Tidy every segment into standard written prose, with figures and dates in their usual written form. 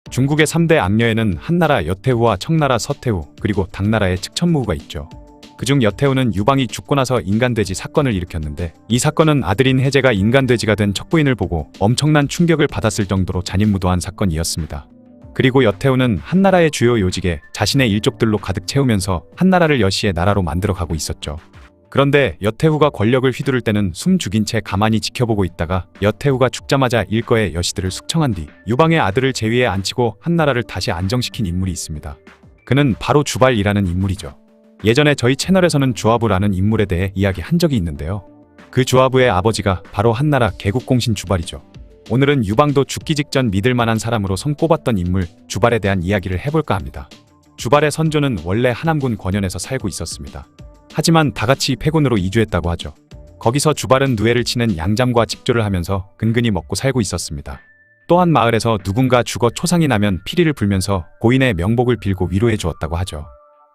중국의 3대 악녀에는 한나라 여태후와 청나라 서태후, 그리고 당나라의 측천무후가 있죠. 그중 여태후는 유방이 죽고 나서 인간돼지 사건을 일으켰는데, 이 사건은 아들인 해제가 인간돼지가 된 척부인을 보고 엄청난 충격을 받았을 정도로 잔인무도한 사건이었습니다. 그리고 여태후는 한나라의 주요 요직에 자신의 일족들로 가득 채우면서 한나라를 여시의 나라로 만들어가고 있었죠. 그런데 여태후가 권력을 휘두를 때는 숨 죽인 채 가만히 지켜보고 있다가 여태후가 죽자마자 일거의 여시들을 숙청한 뒤 유방의 아들을 제위에 앉히고 한나라를 다시 안정시킨 인물이 있습니다. 그는 바로 주발이라는 인물이죠. 예전에 저희 채널에서는 주아부라는 인물에 대해 이야기한 적이 있는데요. 그 주아부의 아버지가 바로 한나라 개국공신 주발이죠. 오늘은 유방도 죽기 직전 믿을 만한 사람으로 손꼽았던 인물 주발에 대한 이야기를 해볼까 합니다. 주발의 선조는 원래 하남군 권현에서 살고 있었습니다. 하지만 다같이 패군으로 이주했다고 하죠. 거기서 주발은 누에를 치는 양잠과 직조를 하면서 근근히 먹고 살고 있었습니다. 또한 마을에서 누군가 죽어 초상이 나면 피리를 불면서 고인의 명복을 빌고 위로해 주었다고 하죠.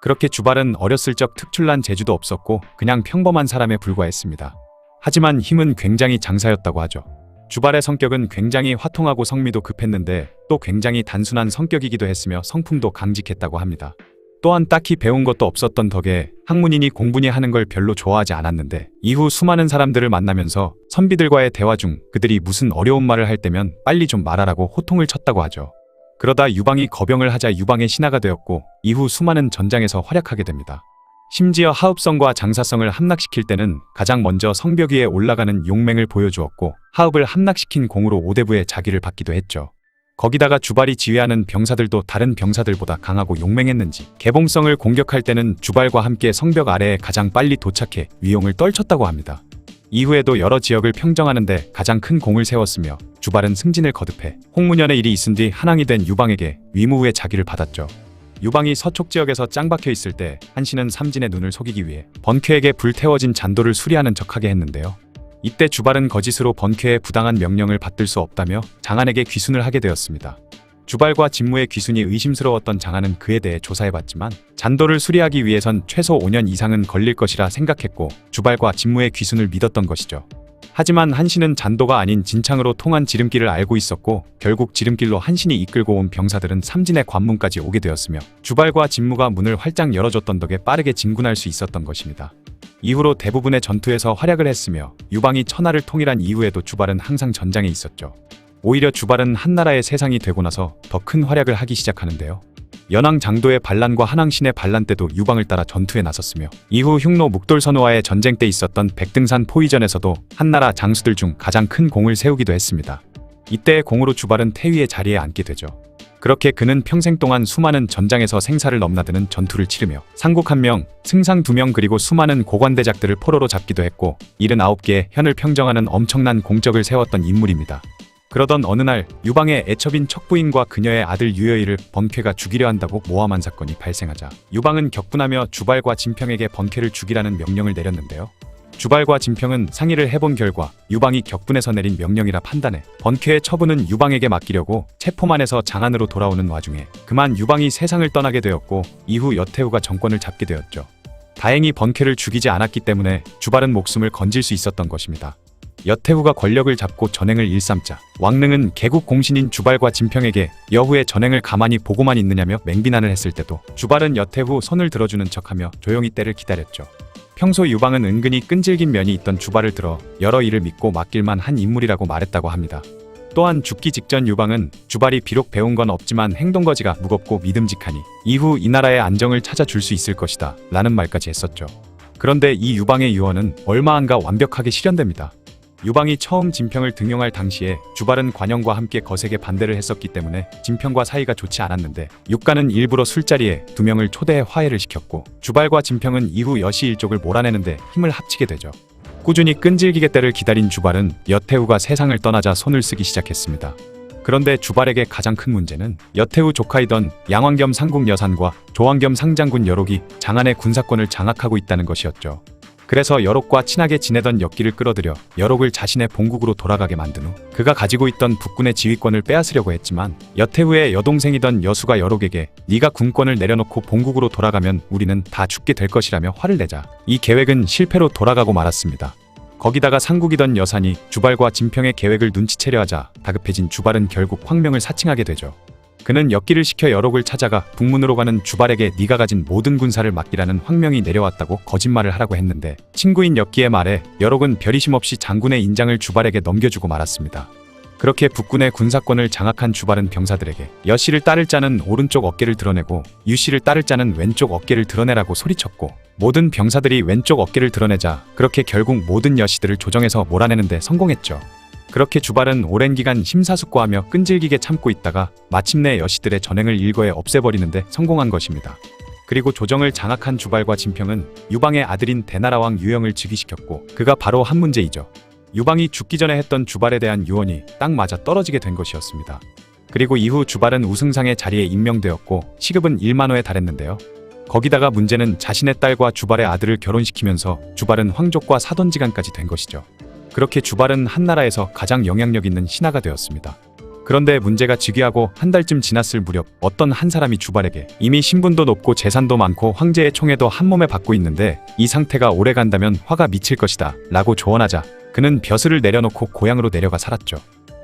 그렇게 주발은 어렸을 적 특출난 재주도 없었고 그냥 평범한 사람에 불과했습니다. 하지만 힘은 굉장히 장사였다고 하죠. 주발의 성격은 굉장히 화통하고 성미도 급했는데 또 굉장히 단순한 성격이기도 했으며 성품도 강직했다고 합니다. 또한 딱히 배운 것도 없었던 덕에 학문이니 공부니 하는 걸 별로 좋아하지 않았는데, 이후 수많은 사람들을 만나면서 선비들과의 대화 중 그들이 무슨 어려운 말을 할 때면 빨리 좀 말하라고 호통을 쳤다고 하죠. 그러다 유방이 거병을 하자 유방의 신하가 되었고 이후 수많은 전장에서 활약하게 됩니다. 심지어 하읍성과 장사성을 함락시킬 때는 가장 먼저 성벽 위에 올라가는 용맹을 보여주었고 하읍을 함락시킨 공으로 오대부의 자기를 받기도 했죠. 거기다가 주발이 지휘하는 병사들도 다른 병사들보다 강하고 용맹했는지 개봉성을 공격할 때는 주발과 함께 성벽 아래에 가장 빨리 도착해 위용을 떨쳤다고 합니다. 이후에도 여러 지역을 평정하는 데 가장 큰 공을 세웠으며 주발은 승진을 거듭해 홍문현의 일이 있은 뒤 한왕이 된 유방에게 위무후의 자기를 받았죠. 유방이 서촉 지역에서 짱 박혀 있을 때 한신은 삼진의 눈을 속이기 위해 번쾌에게 불태워진 잔도를 수리하는 척하게 했는데요. 이때 주발은 거짓으로 번쾌의 부당한 명령을 받들 수 없다며 장안에게 귀순을 하게 되었습니다. 주발과 진무의 귀순이 의심스러웠던 장안은 그에 대해 조사해봤지만 잔도를 수리하기 위해선 최소 5년 이상은 걸릴 것이라 생각했고 주발과 진무의 귀순을 믿었던 것이죠. 하지만 한신은 잔도가 아닌 진창으로 통한 지름길을 알고 있었고 결국 지름길로 한신이 이끌고 온 병사들은 삼진의 관문까지 오게 되었으며 주발과 진무가 문을 활짝 열어줬던 덕에 빠르게 진군할 수 있었던 것입니다. 이후로 대부분의 전투에서 활약을 했으며 유방이 천하를 통일한 이후에도 주발은 항상 전장에 있었죠. 오히려 주발은 한나라의 세상이 되고 나서 더 큰 활약을 하기 시작하는데요. 연왕 장도의 반란과 한왕신의 반란 때도 유방을 따라 전투에 나섰으며 이후 흉노 묵돌선우와의 전쟁 때 있었던 백등산 포위전에서도 한나라 장수들 중 가장 큰 공을 세우기도 했습니다. 이때의 공으로 주발은 태위의 자리에 앉게 되죠. 그렇게 그는 평생 동안 수많은 전장에서 생사를 넘나드는 전투를 치르며 상국 1명, 승상 2명 그리고 수많은 고관대작들을 포로로 잡기도 했고 79개의 현을 평정하는 엄청난 공적을 세웠던 인물입니다. 그러던 어느 날 유방의 애첩인 척부인과 그녀의 아들 유여이를 번쾌가 죽이려 한다고 모함한 사건이 발생하자 유방은 격분하며 주발과 진평에게 번쾌를 죽이라는 명령을 내렸는데요. 주발과 진평은 상의를 해본 결과 유방이 격분해서 내린 명령이라 판단해 번쾌의 처분은 유방에게 맡기려고 체포만해서 장안으로 돌아오는 와중에 그만 유방이 세상을 떠나게 되었고 이후 여태후가 정권을 잡게 되었죠. 다행히 번쾌를 죽이지 않았기 때문에 주발은 목숨을 건질 수 있었던 것입니다. 여태후가 권력을 잡고 전행을 일삼자 왕릉은 개국 공신인 주발과 진평에게 여후의 전행을 가만히 보고만 있느냐며 맹비난을 했을 때도 주발은 여태후 손을 들어주는 척하며 조용히 때를 기다렸죠. 평소 유방은 은근히 끈질긴 면이 있던 주발을 들어 여러 일을 믿고 맡길만 한 인물이라고 말했다고 합니다. 또한 죽기 직전 유방은 주발이 비록 배운 건 없지만 행동거지가 무겁고 믿음직하니 이후 이 나라의 안정을 찾아줄 수 있을 것이다 라는 말까지 했었죠. 그런데 이 유방의 유언은 얼마 안가 완벽하게 실현됩니다. 유방이 처음 진평을 등용할 당시에 주발은 관영과 함께 거세게 반대를 했었기 때문에 진평과 사이가 좋지 않았는데 육가는 일부러 술자리에 2명을 초대해 화해를 시켰고 주발과 진평은 이후 여시 일족을 몰아내는데 힘을 합치게 되죠. 꾸준히 끈질기게 때를 기다린 주발은 여태후가 세상을 떠나자 손을 쓰기 시작했습니다. 그런데 주발에게 가장 큰 문제는 여태후 조카이던 양왕 겸 상국 여산과 조왕 겸 상장군 여록이 장안의 군사권을 장악하고 있다는 것이었죠. 그래서 여록과 친하게 지내던 엽기를 끌어들여 여록을 자신의 본국으로 돌아가게 만든 후 그가 가지고 있던 북군의 지휘권을 빼앗으려고 했지만 여태후의 여동생이던 여수가 여록에게 네가 군권을 내려놓고 본국으로 돌아가면 우리는 다 죽게 될 것이라며 화를 내자 이 계획은 실패로 돌아가고 말았습니다. 거기다가 상국이던 여산이 주발과 진평의 계획을 눈치채려 하자 다급해진 주발은 결국 황명을 사칭하게 되죠. 그는 엿기를 시켜 여록을 찾아가 북문으로 가는 주발에게 네가 가진 모든 군사를 맡기라는 황명이 내려왔다고 거짓말을 하라고 했는데 친구인 엿기의 말에 여록은 별의심 없이 장군의 인장을 주발에게 넘겨주고 말았습니다. 그렇게 북군의 군사권을 장악한 주발은 병사들에게 엿씨를 따를 자는 오른쪽 어깨를 드러내고 유씨를 따를 자는 왼쪽 어깨를 드러내라고 소리쳤고 모든 병사들이 왼쪽 어깨를 드러내자 그렇게 결국 모든 엿씨들을 조정해서 몰아내는 데 성공했죠. 그렇게 주발은 오랜 기간 심사숙고하며 끈질기게 참고 있다가 마침내 엿씨들의 전횡을 일거에 없애버리는 데 성공한 것입니다. 그리고 조정을 장악한 주발과 진평은 유방의 아들인 대나라왕 유영을 즉위시켰고 그가 바로 한 문제이죠. 유방이 죽기 전에 했던 주발에 대한 유언이 딱 맞아 떨어지게 된 것이었습니다. 그리고 이후 주발은 우승상의 자리에 임명되었고 시급은 1만호에 달했는데요. 거기다가 문제는 자신의 딸과 주발의 아들을 결혼시키면서 주발은 황족과 사돈지간까지 된 것이죠. 그렇게 주발은 한나라에서 가장 영향력 있는 신하가 되었습니다. 그런데 문제가 즉위하고 한 달쯤 지났을 무렵 어떤 한 사람이 주발에게 이미 신분도 높고 재산도 많고 황제의 총애도 한몸에 받고 있는데 이 상태가 오래 간다면 화가 미칠 것이다 라고 조언하자 그는 벼슬을 내려놓고 고향으로 내려가 살았죠.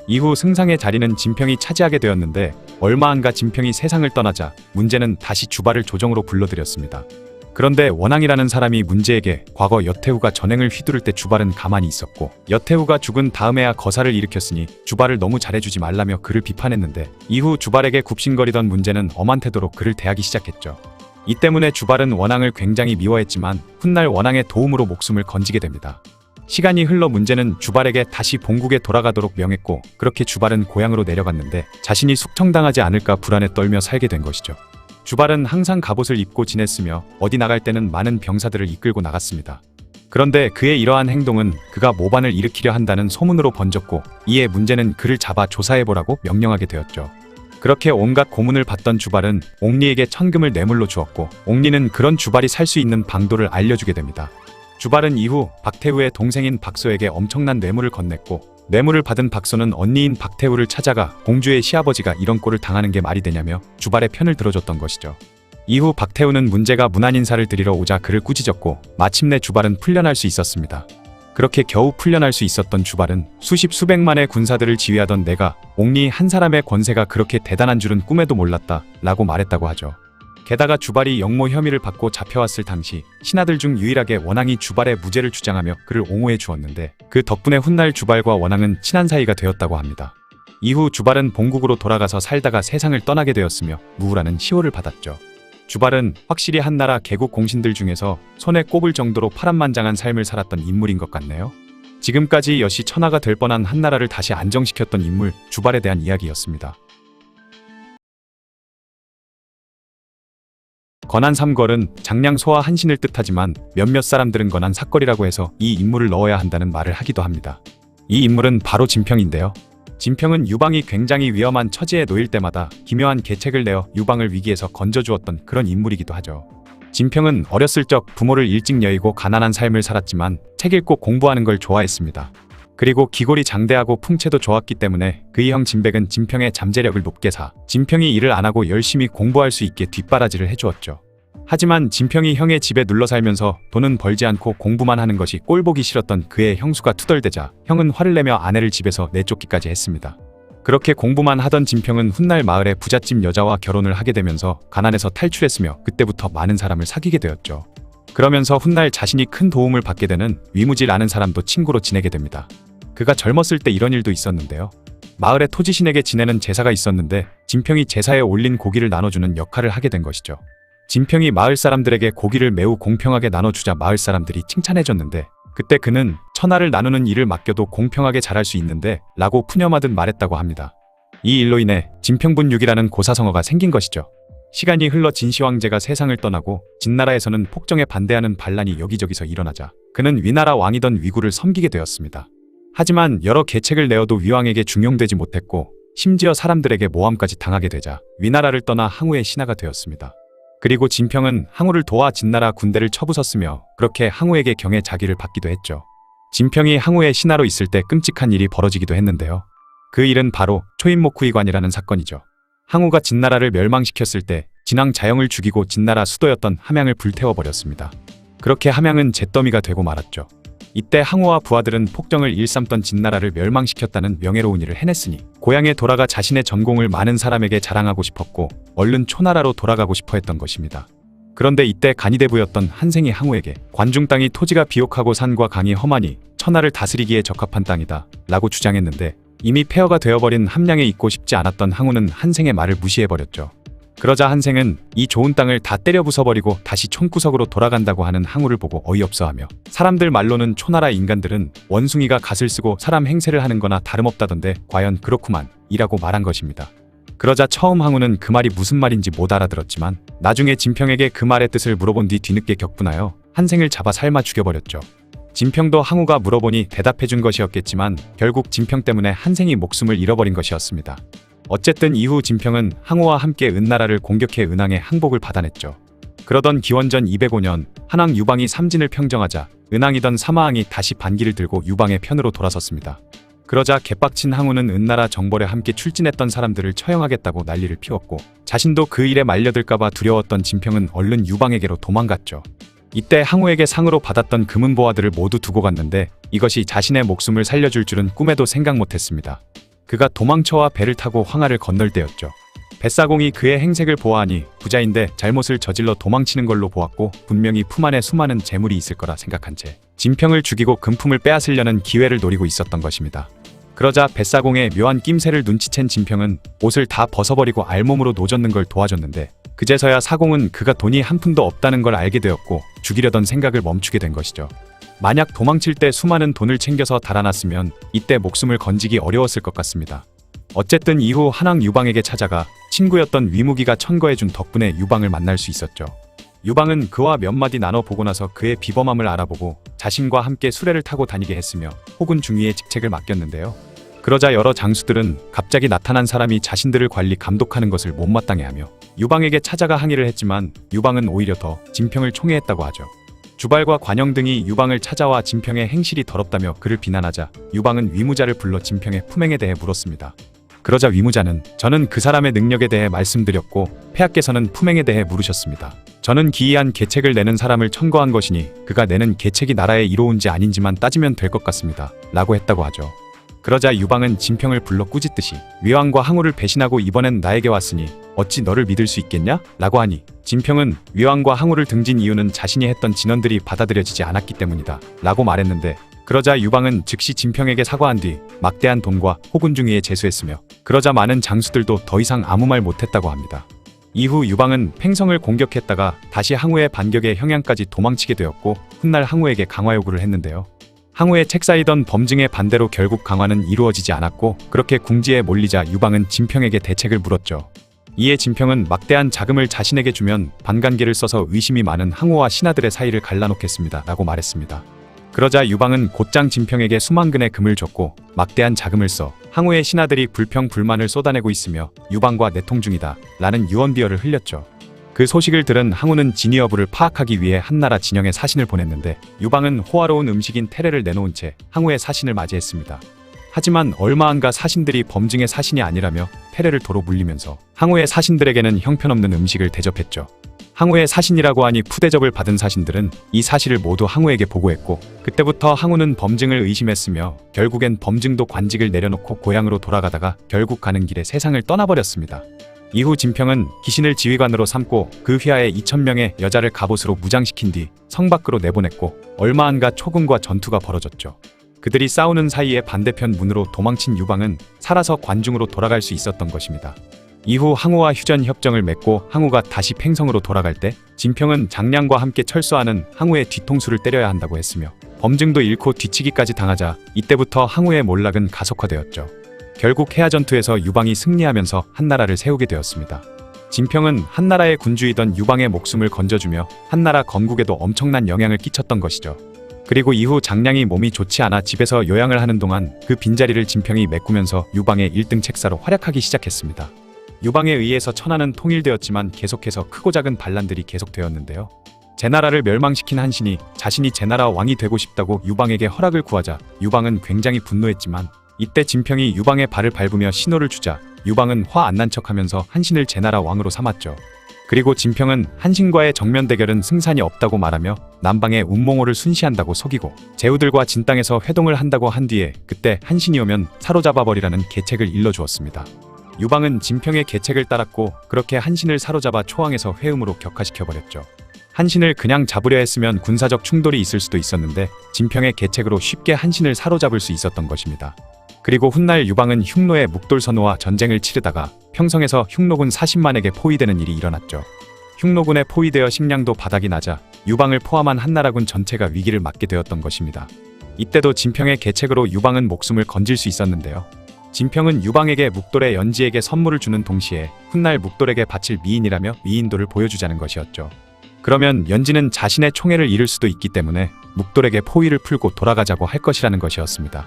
이후 승상의 자리는 진평이 차지하게 되었는데 얼마 안 가 진평이 세상을 떠나자 문제는 다시 주발을 조정으로 불러들였습니다. 그런데 원앙이라는 사람이 문제에게 과거 여태후가 전횡을 휘두를 때 주발은 가만히 있었고 여태후가 죽은 다음에야 거사를 일으켰으니 주발을 너무 잘해주지 말라며 그를 비판했는데 이후 주발에게 굽신거리던 문제는 엄한 태도로 그를 대하기 시작했죠. 이 때문에 주발은 원앙을 굉장히 미워했지만 훗날 원앙의 도움으로 목숨을 건지게 됩니다. 시간이 흘러 문제는 주발에게 다시 본국에 돌아가도록 명했고 그렇게 주발은 고향으로 내려갔는데 자신이 숙청당하지 않을까 불안에 떨며 살게 된 것이죠. 주발은 항상 갑옷을 입고 지냈으며 어디 나갈 때는 많은 병사들을 이끌고 나갔습니다. 그런데 그의 이러한 행동은 그가 모반을 일으키려 한다는 소문으로 번졌고 이에 문제는 그를 잡아 조사해보라고 명령하게 되었죠. 그렇게 온갖 고문을 받던 주발은 옥리에게 천금을 뇌물로 주었고 옥리는 그런 주발이 살 수 있는 방도를 알려주게 됩니다. 주발은 이후 박태우의 동생인 박소에게 엄청난 뇌물을 건넸고 뇌물을 받은 박소는 언니인 박태우를 찾아가 공주의 시아버지가 이런 꼴을 당하는 게 말이 되냐며 주발의 편을 들어줬던 것이죠. 이후 박태우는 문제가 문안인사를 드리러 오자 그를 꾸짖었고 마침내 주발은 풀려날 수 있었습니다. 그렇게 겨우 풀려날 수 있었던 주발은 수십 수백만의 군사들을 지휘하던 내가 옥리 한 사람의 권세가 그렇게 대단한 줄은 꿈에도 몰랐다 라고 말했다고 하죠. 게다가 주발이 역모 혐의를 받고 잡혀왔을 당시 신하들 중 유일하게 원앙이 주발의 무죄를 주장하며 그를 옹호해 주었는데 그 덕분에 훗날 주발과 원앙은 친한 사이가 되었다고 합니다. 이후 주발은 본국으로 돌아가서 살다가 세상을 떠나게 되었으며 무후라는 시호를 받았죠. 주발은 확실히 한나라 개국 공신들 중에서 손에 꼽을 정도로 파란만장한 삶을 살았던 인물인 것 같네요. 지금까지 엿이 천하가 될 뻔한 한나라를 다시 안정시켰던 인물 주발에 대한 이야기였습니다. 건한 삼걸은 장량 소와 한신을 뜻하지만 몇몇 사람들은 건한 삭걸이라고 해서 이 인물을 넣어야 한다는 말을 하기도 합니다. 이 인물은 바로 진평인데요. 진평은 유방이 굉장히 위험한 처지에 놓일 때마다 기묘한 계책을 내어 유방을 위기에서 건져주었던 그런 인물이기도 하죠. 진평은 어렸을 적 부모를 일찍 여의고 가난한 삶을 살았지만 책 읽고 공부하는 걸 좋아했습니다. 그리고 기골이 장대하고 풍채도 좋았기 때문에 그의 형 진백은 진평의 잠재력을 높게 사 진평이 일을 안 하고 열심히 공부할 수 있게 뒷바라지를 해주었죠. 하지만 진평이 형의 집에 눌러 살면서 돈은 벌지 않고 공부만 하는 것이 꼴보기 싫었던 그의 형수가 투덜대자 형은 화를 내며 아내를 집에서 내쫓기까지 했습니다. 그렇게 공부만 하던 진평은 훗날 마을의 부잣집 여자와 결혼을 하게 되면서 가난에서 탈출했으며 그때부터 많은 사람을 사귀게 되었죠. 그러면서 훗날 자신이 큰 도움을 받게 되는 위무질 아는 사람도 친구로 지내게 됩니다. 그가 젊었을 때 이런 일도 있었는데요. 마을의 토지신에게 지내는 제사가 있었는데 진평이 제사에 올린 고기를 나눠주는 역할을 하게 된 것이죠. 진평이 마을 사람들에게 고기를 매우 공평하게 나눠주자 마을 사람들이 칭찬해줬는데 그때 그는 천하를 나누는 일을 맡겨도 공평하게 잘할 수 있는데 라고 푸념하듯 말했다고 합니다. 이 일로 인해 진평분육이라는 고사성어가 생긴 것이죠. 시간이 흘러 진시황제가 세상을 떠나고 진나라에서는 폭정에 반대하는 반란이 여기저기서 일어나자 그는 위나라 왕이던 위구를 섬기게 되었습니다. 하지만 여러 계책을 내어도 위왕에게 중용되지 못했고 심지어 사람들에게 모함까지 당하게 되자 위나라를 떠나 항우의 신하가 되었습니다. 그리고 진평은 항우를 도와 진나라 군대를 쳐부쉈으며 그렇게 항우에게 경의 자기를 받기도 했죠. 진평이 항우의 신하로 있을 때 끔찍한 일이 벌어지기도 했는데요. 그 일은 바로 초인목후이관이라는 사건이죠. 항우가 진나라를 멸망시켰을 때 진왕 자영을 죽이고 진나라 수도였던 함양을 불태워버렸습니다. 그렇게 함양은 잿더미가 되고 말았죠. 이때 항우와 부하들은 폭정을 일삼던 진나라를 멸망시켰다는 명예로운 일을 해냈으니 고향에 돌아가 자신의 전공을 많은 사람에게 자랑하고 싶었고 얼른 초나라로 돌아가고 싶어 했던 것입니다. 그런데 이때 간이대부였던 한생이 항우에게 관중 땅이 토지가 비옥하고 산과 강이 험하니 천하를 다스리기에 적합한 땅이다 라고 주장했는데 이미 폐허가 되어버린 함량에 있고 싶지 않았던 항우는 한생의 말을 무시해버렸죠. 그러자 한생은 이 좋은 땅을 다 때려 부숴버리고 다시 촌구석으로 돌아간다고 하는 항우를 보고 어이없어하며 사람들 말로는 초나라 인간들은 원숭이가 갓을 쓰고 사람 행세를 하는 거나 다름없다던데 과연 그렇구만 이라고 말한 것입니다. 그러자 처음 항우는 그 말이 무슨 말인지 못 알아들었지만 나중에 진평에게 그 말의 뜻을 물어본 뒤 뒤늦게 격분하여 한생을 잡아 삶아 죽여버렸죠. 진평도 항우가 물어보니 대답해준 것이었겠지만 결국 진평 때문에 한생이 목숨을 잃어버린 것이었습니다. 어쨌든 이후 진평은 항우와 함께 은나라를 공격해 은왕의 항복을 받아냈죠. 그러던 기원전 205년 한왕 유방이 삼진을 평정하자 은왕이던 사마왕이 다시 반기를 들고 유방의 편으로 돌아섰습니다. 그러자 개빡친 항우는 은나라 정벌에 함께 출진했던 사람들을 처형하겠다고 난리를 피웠고 자신도 그 일에 말려들까봐 두려웠던 진평은 얼른 유방에게로 도망갔죠. 이때 항우에게 상으로 받았던 금은보화들을 모두 두고 갔는데 이것이 자신의 목숨을 살려줄 줄은 꿈에도 생각 못했습니다. 그가 도망쳐와 배를 타고 황하를 건널 때였죠. 뱃사공이 그의 행색을 보아하니 부자인데 잘못을 저질러 도망치는 걸로 보았고 분명히 품 안에 수많은 재물이 있을 거라 생각한 채 진평을 죽이고 금품을 빼앗으려는 기회를 노리고 있었던 것입니다. 그러자 뱃사공의 묘한 낌새를 눈치챈 진평은 옷을 다 벗어버리고 알몸으로 노젓는 걸 도와줬는데 그제서야 사공은 그가 돈이 한 푼도 없다는 걸 알게 되었고 죽이려던 생각을 멈추게 된 것이죠. 만약 도망칠 때 수많은 돈을 챙겨서 달아났으면 이때 목숨을 건지기 어려웠을 것 같습니다. 어쨌든 이후 한왕 유방에게 찾아가 친구였던 위무기가 천거해준 덕분에 유방을 만날 수 있었죠. 유방은 그와 몇 마디 나눠보고 나서 그의 비범함을 알아보고 자신과 함께 수레를 타고 다니게 했으며 호군 중위의 직책을 맡겼는데요. 그러자 여러 장수들은 갑자기 나타난 사람이 자신들을 관리 감독하는 것을 못마땅해하며 유방에게 찾아가 항의를 했지만 유방은 오히려 더 진평을 총애했다고 하죠. 주발과 관영 등이 유방을 찾아와 진평의 행실이 더럽다며 그를 비난하자 유방은 위무자를 불러 진평의 품행에 대해 물었습니다. 그러자 위무자는 저는 그 사람의 능력에 대해 말씀드렸고 폐하께서는 품행에 대해 물으셨습니다. 저는 기이한 계책을 내는 사람을 천거한 것이니 그가 내는 계책이 나라에 이로운지 아닌지만 따지면 될 것 같습니다. 라고 했다고 하죠. 그러자 유방은 진평을 불러 꾸짖듯이 위왕과 항우를 배신하고 이번엔 나에게 왔으니 어찌 너를 믿을 수 있겠냐? 라고 하니 진평은 위왕과 항우를 등진 이유는 자신이 했던 진언들이 받아들여지지 않았기 때문이다 라고 말했는데 그러자 유방은 즉시 진평에게 사과한 뒤 막대한 돈과 호군 중위에 제수했으며 그러자 많은 장수들도 더 이상 아무 말 못했다고 합니다. 이후 유방은 팽성을 공격했다가 다시 항우의 반격에 형양까지 도망치게 되었고 훗날 항우에게 강화 요구를 했는데요. 항우의 책사이던 범증의 반대로 결국 강화는 이루어지지 않았고 그렇게 궁지에 몰리자 유방은 진평에게 대책을 물었죠. 이에 진평은 막대한 자금을 자신에게 주면 반간계를 써서 의심이 많은 항우와 신하들의 사이를 갈라놓겠습니다 라고 말했습니다. 그러자 유방은 곧장 진평에게 수만 근의 금을 줬고 막대한 자금을 써 항우의 신하들이 불평 불만을 쏟아내고 있으며 유방과 내통 중이다 라는 유언비어를 흘렸죠. 그 소식을 들은 항우는 진위 여부를 파악하기 위해 한나라 진영에 사신을 보냈는데 유방은 호화로운 음식인 테레를 내놓은 채 항우의 사신을 맞이했습니다. 하지만 얼마 안가 사신들이 범증의 사신이 아니라며 테레를 도로 물리면서 항우의 사신들에게는 형편없는 음식을 대접했죠. 항우의 사신이라고 하니 푸대접을 받은 사신들은 이 사실을 모두 항우에게 보고했고 그때부터 항우는 범증을 의심했으며 결국엔 범증도 관직을 내려놓고 고향으로 돌아가다가 결국 가는 길에 세상을 떠나버렸습니다. 이후 진평은 기신을 지휘관으로 삼고 그 휘하에 2000명의 여자를 갑옷으로 무장시킨 뒤 성 밖으로 내보냈고 얼마 안가 초군과 전투가 벌어졌죠. 그들이 싸우는 사이에 반대편 문으로 도망친 유방은 살아서 관중으로 돌아갈 수 있었던 것입니다. 이후 항우와 휴전 협정을 맺고 항우가 다시 팽성으로 돌아갈 때 진평은 장량과 함께 철수하는 항우의 뒤통수를 때려야 한다고 했으며 범증도 잃고 뒤치기까지 당하자 이때부터 항우의 몰락은 가속화되었죠. 결국 해야 전투에서 유방이 승리하면서 한나라를 세우게 되었습니다. 진평은 한나라의 군주이던 유방의 목숨을 건져주며 한나라 건국에도 엄청난 영향을 끼쳤던 것이죠. 그리고 이후 장량이 몸이 좋지 않아 집에서 요양을 하는 동안 그 빈자리를 진평이 메꾸면서 유방의 1등 책사로 활약하기 시작했습니다. 유방에 의해서 천하는 통일되었지만 계속해서 크고 작은 반란들이 계속되었는데요. 제나라를 멸망시킨 한신이 자신이 제나라 왕이 되고 싶다고 유방에게 허락을 구하자 유방은 굉장히 분노했지만 이때 진평이 유방의 발을 밟으며 신호를 주자 유방은 화 안 난 척하면서 한신을 제나라 왕으로 삼았죠. 그리고 진평은 한신과의 정면 대결은 승산이 없다고 말하며 남방에 운몽호를 순시한다고 속이고 제후들과 진땅에서 회동을 한다고 한 뒤에 그때 한신이 오면 사로잡아버리라는 계책을 일러주었습니다. 유방은 진평의 계책을 따랐고 그렇게 한신을 사로잡아 초항에서 회음으로 격화시켜버렸죠. 한신을 그냥 잡으려 했으면 군사적 충돌이 있을 수도 있었는데 진평의 계책으로 쉽게 한신을 사로잡을 수 있었던 것입니다. 그리고 훗날 유방은 흉노의 묵돌선호와 전쟁을 치르다가 평성에서 흉노군 40만에게 포위되는 일이 일어났죠. 흉노군에 포위되어 식량도 바닥이 나자 유방을 포함한 한나라군 전체가 위기를 맞게 되었던 것입니다. 이때도 진평의 계책으로 유방은 목숨을 건질 수 있었는데요. 진평은 유방에게 묵돌의 연지에게 선물을 주는 동시에 훗날 묵돌에게 바칠 미인이라며 미인도를 보여주자는 것이었죠. 그러면 연지는 자신의 총애를 잃을 수도 있기 때문에 묵돌에게 포위를 풀고 돌아가자고 할 것이라는 것이었습니다.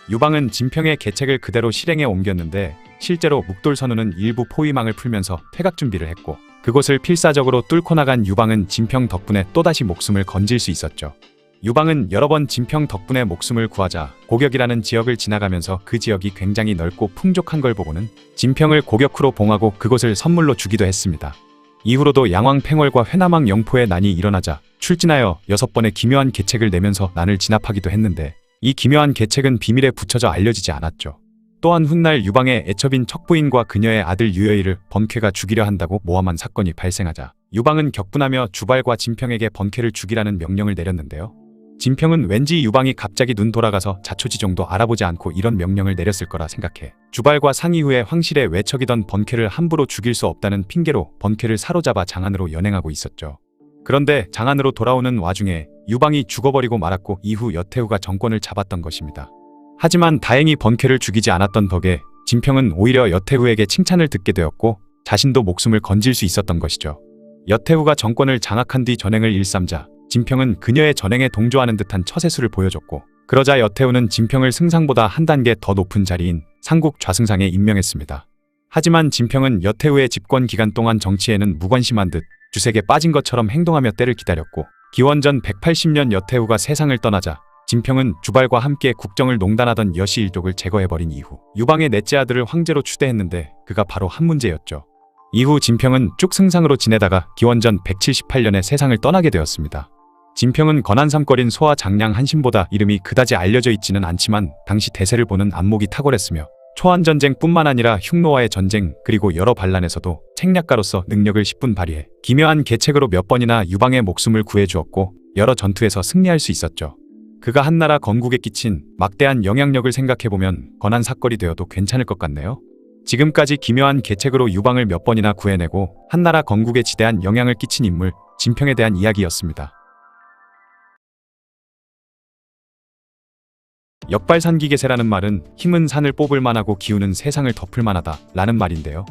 유방은 진평의 계책을 그대로 실행에 옮겼는데 실제로 묵돌선우는 일부 포위망을 풀면서 퇴각 준비를 했고 그곳을 필사적으로 뚫고 나간 유방은 진평 덕분에 또다시 목숨을 건질 수 있었죠. 유방은 여러 번 진평 덕분에 목숨을 구하자 고격이라는 지역을 지나가면서 그 지역이 굉장히 넓고 풍족한 걸 보고는 진평을 고격으로 봉하고 그곳을 선물로 주기도 했습니다. 이후로도 양왕 팽월과 회남왕 영포의 난이 일어나자 출진하여 6번의 기묘한 계책을 내면서 난을 진압하기도 했는데 이 기묘한 계책은 비밀에 붙여져 알려지지 않았죠. 또한 훗날 유방의 애첩인 척부인과 그녀의 아들 유여이를 번쾌가 죽이려 한다고 모함한 사건이 발생하자 유방은 격분하며 주발과 진평에게 번쾌를 죽이라는 명령을 내렸는데요. 진평은 왠지 유방이 갑자기 눈 돌아가서 자초지종도 알아보지 않고 이런 명령을 내렸을 거라 생각해 주발과 상의 후에 황실의 외척이던 번쾌를 함부로 죽일 수 없다는 핑계로 번쾌를 사로잡아 장안으로 연행하고 있었죠. 그런데 장안으로 돌아오는 와중에 유방이 죽어버리고 말았고 이후 여태후가 정권을 잡았던 것입니다. 하지만 다행히 번쾌를 죽이지 않았던 덕에 진평은 오히려 여태후에게 칭찬을 듣게 되었고 자신도 목숨을 건질 수 있었던 것이죠. 여태후가 정권을 장악한 뒤 전행을 일삼자 진평은 그녀의 전행에 동조하는 듯한 처세술을 보여줬고 그러자 여태후는 진평을 승상보다 한 단계 더 높은 자리인 상국 좌승상에 임명했습니다. 하지만 진평은 여태후의 집권 기간 동안 정치에는 무관심한 듯 주색에 빠진 것처럼 행동하며 때를 기다렸고 기원전 180년 여태후가 세상을 떠나자 진평은 주발과 함께 국정을 농단하던 여씨 일족을 제거해버린 이후 유방의 넷째 아들을 황제로 추대했는데 그가 바로 한문제였죠. 이후 진평은 쭉 승상으로 지내다가 기원전 178년에 세상을 떠나게 되었습니다. 진평은 건한삼거린 소아 장량 한신보다 이름이 그다지 알려져 있지는 않지만 당시 대세를 보는 안목이 탁월했으며 초안전쟁뿐만 아니라 흉노와의 전쟁 그리고 여러 반란에서도 책략가로서 능력을 10분 발휘해 기묘한 계책으로 몇 번이나 유방의 목숨을 구해주었고 여러 전투에서 승리할 수 있었죠. 그가 한나라 건국에 끼친 막대한 영향력을 생각해보면 건한사거리 되어도 괜찮을 것 같네요. 지금까지 기묘한 계책으로 유방을 몇 번이나 구해내고 한나라 건국에 지대한 영향을 끼친 인물 진평에 대한 이야기였습니다. 역발산기계세라는 말은 힘은 산을 뽑을 만하고 기운은 세상을 덮을 만하다 라는 말인데요.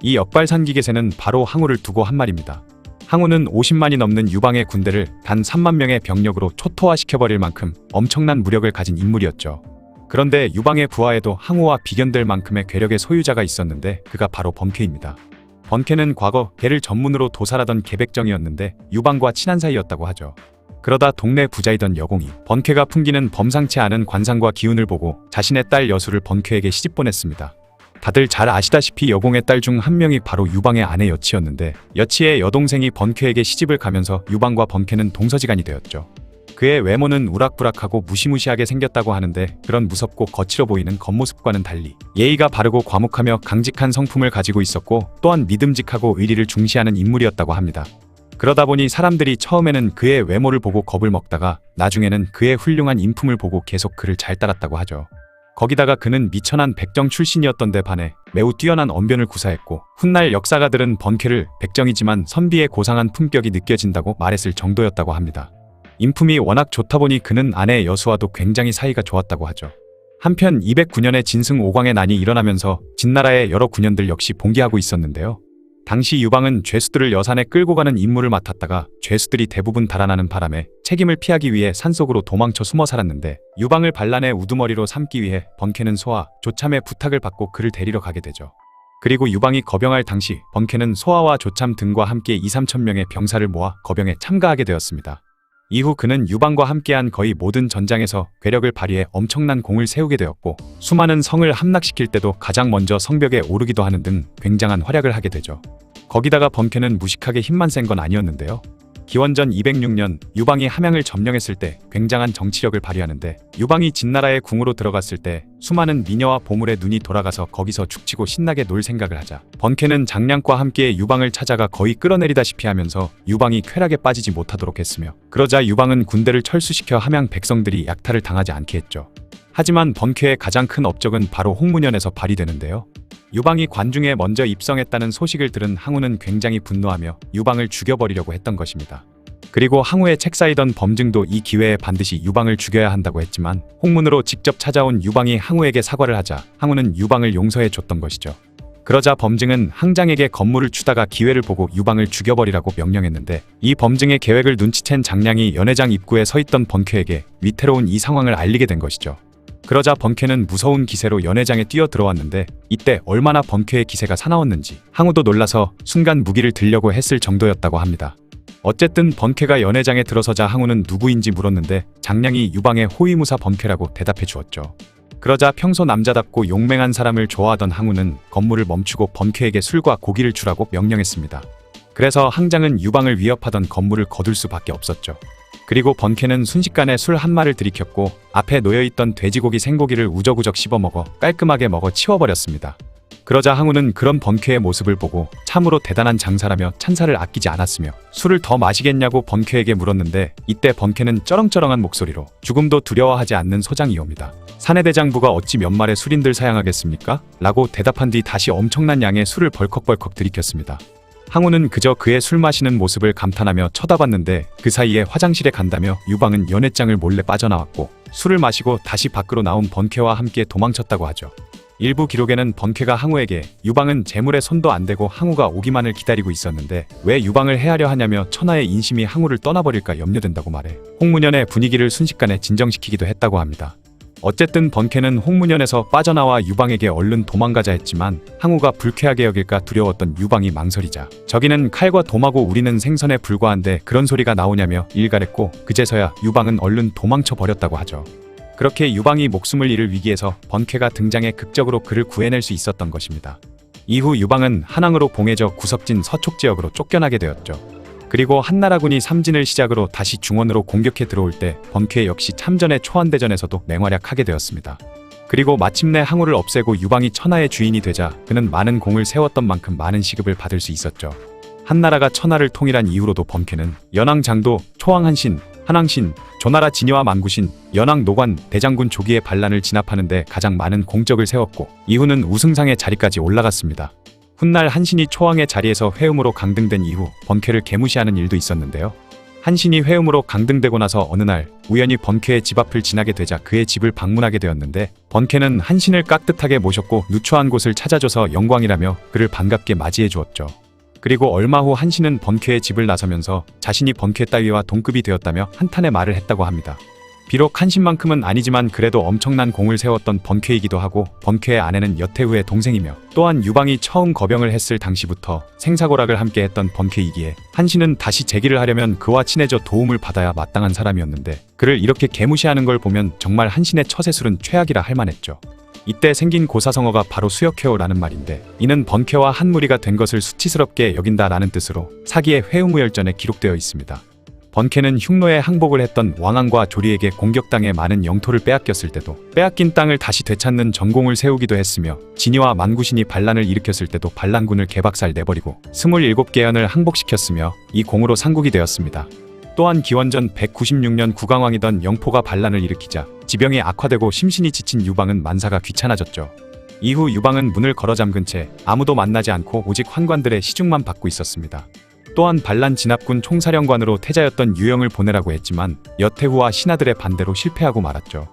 이 역발산기계세는 바로 항우를 두고 한 말입니다. 항우는 50만이 넘는 유방의 군대를 단 3만 명의 병력으로 초토화시켜버릴 만큼 엄청난 무력을 가진 인물이었죠. 그런데 유방의 부하에도 항우와 비견될 만큼의 괴력의 소유자가 있었는데 그가 바로 번쾌입니다. 번쾌는 과거 개를 전문으로 도살하던 개백정이었는데 유방과 친한 사이였다고 하죠. 그러다 동네 부자이던 여공이 번쾌가 풍기는 범상치 않은 관상과 기운을 보고 자신의 딸 여수를 번쾌에게 시집 보냈습니다. 다들 잘 아시다시피 여공의 딸 중 한 명이 바로 유방의 아내 여치였는데 여치의 여동생이 번쾌에게 시집을 가면서 유방과 번쾌는 동서지간이 되었죠. 그의 외모는 우락부락하고 무시무시하게 생겼다고 하는데 그런 무섭고 거칠어 보이는 겉모습과는 달리 예의가 바르고 과묵하며 강직한 성품을 가지고 있었고 또한 믿음직하고 의리를 중시하는 인물이었다고 합니다. 그러다 보니 사람들이 처음에는 그의 외모를 보고 겁을 먹다가 나중에는 그의 훌륭한 인품을 보고 계속 그를 잘 따랐다고 하죠. 거기다가 그는 미천한 백정 출신이었던 데 반해 매우 뛰어난 언변을 구사했고 훗날 역사가들은 번쾌를 백정이지만 선비의 고상한 품격이 느껴진다고 말했을 정도였다고 합니다. 인품이 워낙 좋다 보니 그는 아내 여수와도 굉장히 사이가 좋았다고 하죠. 한편 209년에 진승 오광의 난이 일어나면서 진나라의 여러 군현들 역시 봉기하고 있었는데요. 당시 유방은 죄수들을 여산에 끌고 가는 임무를 맡았다가 죄수들이 대부분 달아나는 바람에 책임을 피하기 위해 산속으로 도망쳐 숨어 살았는데 유방을 반란의 우두머리로 삼기 위해 번쾌는 소아, 조참의 부탁을 받고 그를 데리러 가게 되죠. 그리고 유방이 거병할 당시 번쾌는 소아와 조참 등과 함께 2~3천 명의 병사를 모아 거병에 참가하게 되었습니다. 이후 그는 유방과 함께한 거의 모든 전장에서 괴력을 발휘해 엄청난 공을 세우게 되었고 수많은 성을 함락시킬 때도 가장 먼저 성벽에 오르기도 하는 등 굉장한 활약을 하게 되죠. 거기다가 번쾌는 무식하게 힘만 센 건 아니었는데요. 기원전 206년 유방이 함양을 점령했을 때 굉장한 정치력을 발휘하는데, 유방이 진나라의 궁으로 들어갔을 때 수많은 미녀와 보물에 눈이 돌아가서 거기서 죽치고 신나게 놀 생각을 하자 번쾌는 장량과 함께 유방을 찾아가 거의 끌어내리다시피 하면서 유방이 쾌락에 빠지지 못하도록 했으며, 그러자 유방은 군대를 철수시켜 함양 백성들이 약탈을 당하지 않게 했죠. 하지만 번쾌의 가장 큰 업적은 바로 홍문연에서 발휘되는데요. 유방이 관중에 먼저 입성했다는 소식을 들은 항우는 굉장히 분노하며 유방을 죽여버리려고 했던 것입니다. 그리고 항우의 책사이던 범증도 이 기회에 반드시 유방을 죽여야 한다고 했지만, 홍문으로 직접 찾아온 유방이 항우에게 사과를 하자 항우는 유방을 용서해 줬던 것이죠. 그러자 범증은 항장에게 건물을 추다가 기회를 보고 유방을 죽여버리라고 명령했는데, 이 범증의 계획을 눈치챈 장량이 연회장 입구에 서 있던 번쾌에게 위태로운 이 상황을 알리게 된 것이죠. 그러자 번쾌는 무서운 기세로 연회장에 뛰어 들어왔는데, 이때 얼마나 번쾌의 기세가 사나웠는지 항우도 놀라서 순간 무기를 들려고 했을 정도였다고 합니다. 어쨌든 번쾌가 연회장에 들어서자 항우는 누구인지 물었는데, 장량이 유방의 호위무사 번쾌라고 대답해 주었죠. 그러자 평소 남자답고 용맹한 사람을 좋아하던 항우는 건물을 멈추고 번쾌에게 술과 고기를 주라고 명령했습니다. 그래서 항장은 유방을 위협하던 건물을 거둘 수밖에 없었죠. 그리고 번쾌는 순식간에 술 한 마를 들이켰고 앞에 놓여있던 돼지고기 생고기를 우적우적 씹어먹어 깔끔하게 먹어 치워버렸습니다. 그러자 항우는 그런 번쾌의 모습을 보고 참으로 대단한 장사라며 찬사를 아끼지 않았으며, 술을 더 마시겠냐고 번쾌에게 물었는데, 이때 번쾌는 쩌렁쩌렁한 목소리로 죽음도 두려워하지 않는 소장이옵니다. 사내대장부가 어찌 몇 말의 술인들 사양하겠습니까? 라고 대답한 뒤 다시 엄청난 양의 술을 벌컥벌컥 들이켰습니다. 항우는 그저 그의 술 마시는 모습을 감탄하며 쳐다봤는데, 그 사이에 화장실에 간다며 유방은 연회장을 몰래 빠져나왔고 술을 마시고 다시 밖으로 나온 번쾌와 함께 도망쳤다고 하죠. 일부 기록에는 번쾌가 항우에게 유방은 재물에 손도 안 대고 항우가 오기만을 기다리고 있었는데 왜 유방을 해하려 하냐며 천하의 인심이 항우를 떠나버릴까 염려된다고 말해 홍문연의 분위기를 순식간에 진정시키기도 했다고 합니다. 어쨌든 번쾌는 홍문연에서 빠져나와 유방에게 얼른 도망가자 했지만, 항우가 불쾌하게 여길까 두려웠던 유방이 망설이자 저기는 칼과 도마고 우리는 생선에 불과한데 그런 소리가 나오냐며 일갈했고, 그제서야 유방은 얼른 도망쳐 버렸다고 하죠. 그렇게 유방이 목숨을 잃을 위기에서 번쾌가 등장해 극적으로 그를 구해낼 수 있었던 것입니다. 이후 유방은 한항으로 봉해져 구석진 서촉 지역으로 쫓겨나게 되었죠. 그리고 한나라군이 삼진을 시작으로 다시 중원으로 공격해 들어올 때 번쾌 역시 참전의 초안대전에서도 맹활약하게 되었습니다. 그리고 마침내 항우를 없애고 유방이 천하의 주인이 되자 그는 많은 공을 세웠던 만큼 많은 시급을 받을 수 있었죠. 한나라가 천하를 통일한 이후로도 번쾌는 연항장도, 초항한신, 한항신, 조나라 진여와 만구신, 연항 노관, 대장군 조기의 반란을 진압하는 데 가장 많은 공적을 세웠고, 이후는 우승상의 자리까지 올라갔습니다. 훗날 한신이 초항의 자리에서 회음으로 강등된 이후 번쾌를 개무시하는 일도 있었는데요. 한신이 회음으로 강등되고 나서 어느 날 우연히 번쾌의 집 앞을 지나게 되자 그의 집을 방문하게 되었는데, 번쾌는 한신을 깍듯하게 모셨고 누추한 곳을 찾아줘서 영광이라며 그를 반갑게 맞이해 주었죠. 그리고 얼마 후 한신은 번쾌의 집을 나서면서 자신이 번쾌 따위와 동급이 되었다며 한탄의 말을 했다고 합니다. 비록 한신만큼은 아니지만 그래도 엄청난 공을 세웠던 번쾌이기도 하고, 번쾌의 아내는 여태후의 동생이며 또한 유방이 처음 거병을 했을 당시부터 생사고락을 함께 했던 번쾌이기에 한신은 다시 재기를 하려면 그와 친해져 도움을 받아야 마땅한 사람이었는데, 그를 이렇게 개무시하는 걸 보면 정말 한신의 처세술은 최악이라 할 만했죠. 이때 생긴 고사성어가 바로 수역회오라는 말인데, 이는 번쾌와 한 무리가 된 것을 수치스럽게 여긴다라는 뜻으로 사기의 회음무열전에 기록되어 있습니다. 번쾌는 흉노에 항복을 했던 왕안과 조리에게 공격당해 많은 영토를 빼앗겼을 때도 빼앗긴 땅을 다시 되찾는 전공을 세우기도 했으며, 진이와 만구신이 반란을 일으켰을 때도 반란군을 개박살 내버리고 27개연을 항복시켰으며 이 공으로 상국이 되었습니다. 또한 기원전 196년 국왕왕이던 영포가 반란을 일으키자 지병이 악화되고 심신이 지친 유방은 만사가 귀찮아졌죠. 이후 유방은 문을 걸어 잠근 채 아무도 만나지 않고 오직 환관들의 시중만 받고 있었습니다. 또한 반란 진압군 총사령관으로 태자였던 유영을 보내라고 했지만 여태후와 신하들의 반대로 실패하고 말았죠.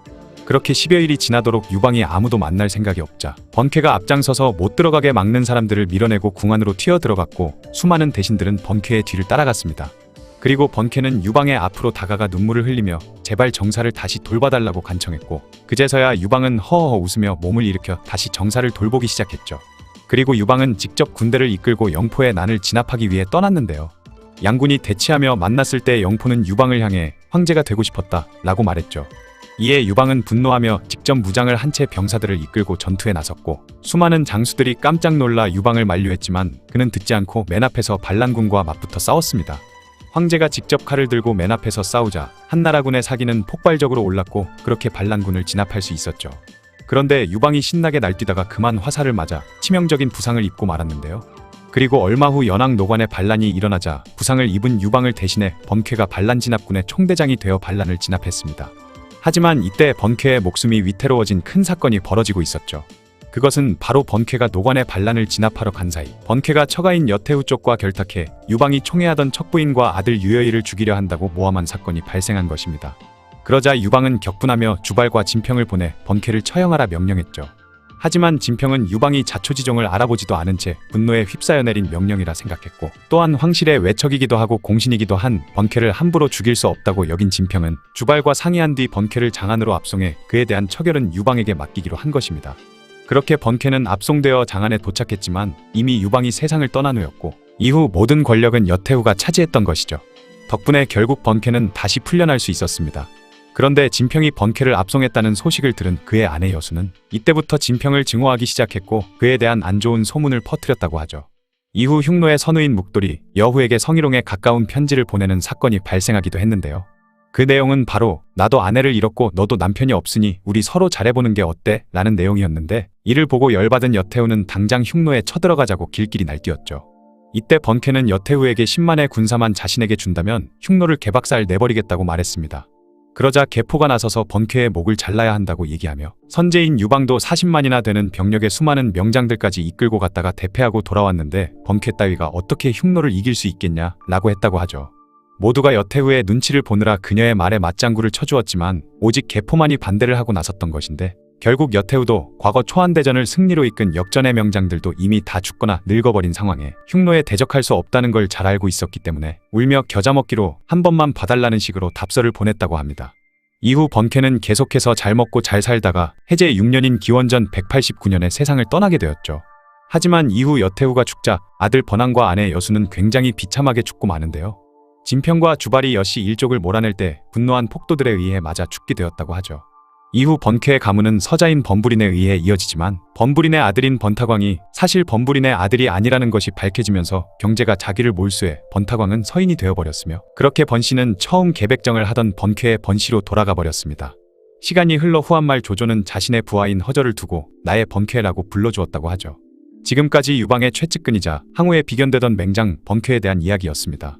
그렇게 10여일이 지나도록 유방이 아무도 만날 생각이 없자 번쾌가 앞장서서 못 들어가게 막는 사람들을 밀어내고 궁 안으로 튀어 들어갔고, 수많은 대신들은 번쾌의 뒤를 따라갔습니다. 그리고 번쾌는 유방의 앞으로 다가가 눈물을 흘리며 제발 정사를 다시 돌봐달라고 간청했고, 그제서야 유방은 허허 웃으며 몸을 일으켜 다시 정사를 돌보기 시작했죠. 그리고 유방은 직접 군대를 이끌고 영포의 난을 진압하기 위해 떠났는데요. 양군이 대치하며 만났을 때 영포는 유방을 향해 황제가 되고 싶었다 라고 말했죠. 이에 유방은 분노하며 직접 무장을 한 채 병사들을 이끌고 전투에 나섰고, 수많은 장수들이 깜짝 놀라 유방을 만류했지만 그는 듣지 않고 맨 앞에서 반란군과 맞붙어 싸웠습니다. 황제가 직접 칼을 들고 맨 앞에서 싸우자 한나라군의 사기는 폭발적으로 올랐고 그렇게 반란군을 진압할 수 있었죠. 그런데 유방이 신나게 날뛰다가 그만 화살을 맞아 치명적인 부상을 입고 말았는데요. 그리고 얼마 후 연왕 노관의 반란이 일어나자 부상을 입은 유방을 대신해 번쾌가 반란 진압군의 총대장이 되어 반란을 진압했습니다. 하지만 이때 번쾌의 목숨이 위태로워진 큰 사건이 벌어지고 있었죠. 그것은 바로 번쾌가 노관의 반란을 진압하러 간 사이 번쾌가 처가인 여태후 쪽과 결탁해 유방이 총애하던 척부인과 아들 유여일을 죽이려 한다고 모함한 사건이 발생한 것입니다. 그러자 유방은 격분하며 주발과 진평을 보내 번쾌를 처형하라 명령했죠. 하지만 진평은 유방이 자초지종을 알아보지도 않은 채 분노에 휩싸여 내린 명령이라 생각했고, 또한 황실의 외척이기도 하고 공신이기도 한 번쾌를 함부로 죽일 수 없다고 여긴 진평은 주발과 상의한 뒤 번쾌를 장안으로 압송해 그에 대한 처결은 유방에게 맡기기로 한 것입니다. 그렇게 번쾌는 압송되어 장안에 도착했지만 이미 유방이 세상을 떠난 후였고, 이후 모든 권력은 여태후가 차지했던 것이죠. 덕분에 결국 번쾌는 다시 풀려날 수 있었습니다. 그런데 진평이 번쾌를 압송했다는 소식을 들은 그의 아내 여수는 이때부터 진평을 증오하기 시작했고 그에 대한 안 좋은 소문을 퍼뜨렸다고 하죠. 이후 흉노의 선우인 묵돌이 여후에게 성희롱에 가까운 편지를 보내는 사건이 발생하기도 했는데요. 그 내용은 바로 나도 아내를 잃었고 너도 남편이 없으니 우리 서로 잘해보는 게 어때? 라는 내용이었는데, 이를 보고 열받은 여태후는 당장 흉노에 쳐들어가자고 길길이 날뛰었죠. 이때 번쾌는 여태후에게 10만의 군사만 자신에게 준다면 흉노를 개박살 내버리겠다고 말했습니다. 그러자 계포가 나서서 번쾌의 목을 잘라야 한다고 얘기하며 선제인 유방도 40만이나 되는 병력의 수많은 명장들까지 이끌고 갔다가 대패하고 돌아왔는데 번쾌 따위가 어떻게 흉노를 이길 수 있겠냐 라고 했다고 하죠. 모두가 여태후의 눈치를 보느라 그녀의 말에 맞장구를 쳐주었지만 오직 계포만이 반대를 하고 나섰던 것인데, 결국 여태후도 과거 초안대전을 승리로 이끈 역전의 명장들도 이미 다 죽거나 늙어버린 상황에 흉노에 대적할 수 없다는 걸 잘 알고 있었기 때문에 울며 겨자먹기로 한 번만 봐달라는 식으로 답서를 보냈다고 합니다. 이후 번쾌는 계속해서 잘 먹고 잘 살다가 해제 6년인 기원전 189년에 세상을 떠나게 되었죠. 하지만 이후 여태후가 죽자 아들 번왕과 아내 여수는 굉장히 비참하게 죽고 마는데요. 진평과 주발이 여씨 일족을 몰아낼 때 분노한 폭도들에 의해 맞아 죽게 되었다고 하죠. 이후 번쾌의 가문은 서자인 범부린에 의해 이어지지만 범부린의 아들인 번타광이 사실 범부린의 아들이 아니라는 것이 밝혀지면서 경제가 자기를 몰수해 번타광은 서인이 되어버렸으며, 그렇게 번씨는 처음 계백정을 하던 번쾌의 번씨로 돌아가 버렸습니다. 시간이 흘러 후한말 조조는 자신의 부하인 허저를 두고 나의 번쾌라고 불러주었다고 하죠. 지금까지 유방의 최측근이자 항우에 비견되던 맹장 번쾌에 대한 이야기였습니다.